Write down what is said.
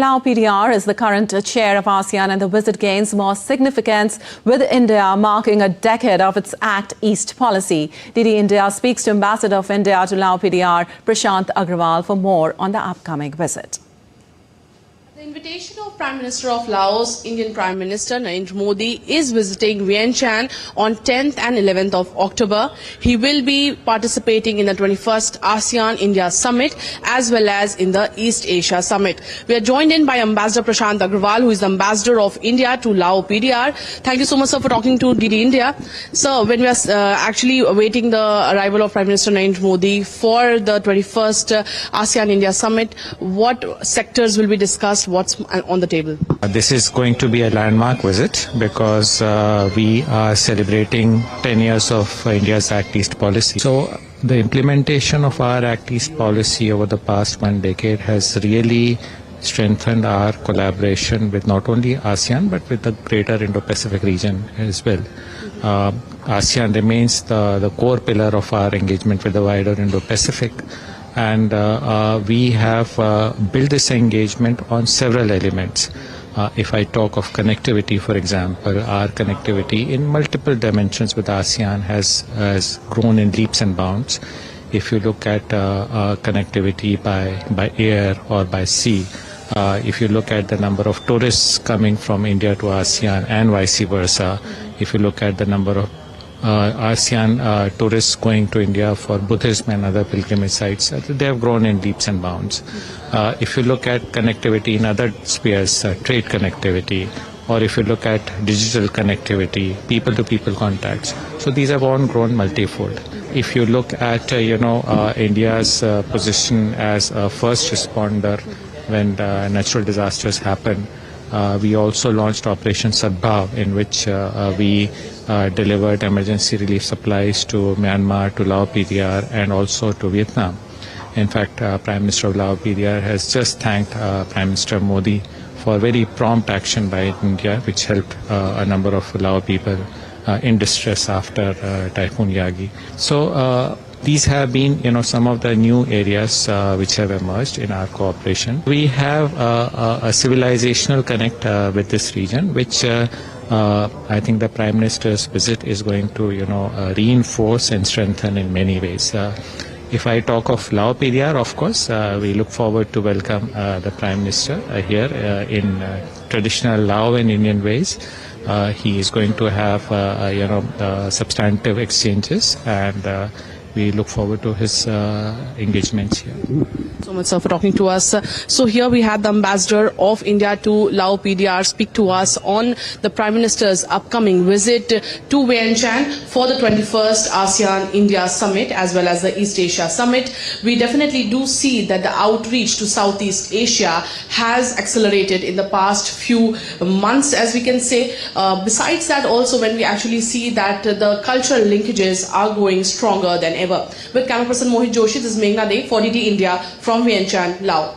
Laos PDR is the current chair of ASEAN, and the visit gains more significance with India marking a decade of its Act East policy. DD India speaks to Ambassador of India to Laos PDR, Prashant Agrawal, for more on the upcoming visit. The invitation of Prime Minister of Laos, Indian Prime Minister Narendra Modi is visiting Vientiane on 10th and 11th of October. He will be participating in the 21st ASEAN-India Summit as well as in the East Asia Summit. We are joined in by Ambassador Prashant Agrawal, who is the Ambassador of India to Laos PDR. Thank you so much, sir, for talking to DD India. Sir, when we are actually awaiting the arrival of Prime Minister Narendra Modi for the 21st ASEAN-India Summit, what sectors will be discussed? What's on the table? This is going to be a landmark visit because we are celebrating 10 years of India's Act East policy. So the implementation of our Act East policy over the past 1 decade has really strengthened our collaboration with not only ASEAN but with the greater Indo-Pacific region as well. ASEAN remains the core pillar of our engagement with the wider Indo-Pacific. And we have built this engagement on several elements. If I talk of connectivity, for example, our connectivity in multiple dimensions with ASEAN has grown in leaps and bounds. If you look at connectivity by air or by sea, if you look at the number of tourists coming from India to ASEAN and vice versa, if you look at the number of ASEAN tourists going to India for Buddhism and other pilgrimage sites, they have grown in leaps and bounds. If you look at connectivity in other spheres, trade connectivity, or if you look at digital connectivity, people-to-people contacts, so these have all grown multifold. If you look at India's position as a first responder when natural disasters happen, we also launched Operation Sadbhav, in which we delivered emergency relief supplies to Myanmar, to Laos PDR, and also to Vietnam. In fact, Prime Minister of Laos PDR has just thanked Prime Minister Modi for very prompt action by India, which helped a number of Lao people in distress after Typhoon Yagi. So these have been, some of the new areas which have emerged in our cooperation. We have a civilizational connect with this region, which I think the Prime Minister's visit is going to, reinforce and strengthen in many ways. If I talk of Laos PDR, of course, we look forward to welcome the Prime Minister here in traditional Lao and Indian ways. He is going to have, substantive exchanges, and we look forward to his engagements here. So much, sir, for talking to us. So here we had the Ambassador of India to Laos PDR speak to us on the Prime Minister's upcoming visit to Vientiane for the 21st ASEAN-India Summit as well as the East Asia Summit. We definitely do see that the outreach to Southeast Asia has accelerated in the past few months, as we can say. Besides that, also when we actually see that the cultural linkages are going stronger than ever. With camera person Mohit Joshi, this is Meghna Dey for DD India from Vientiane, Laos.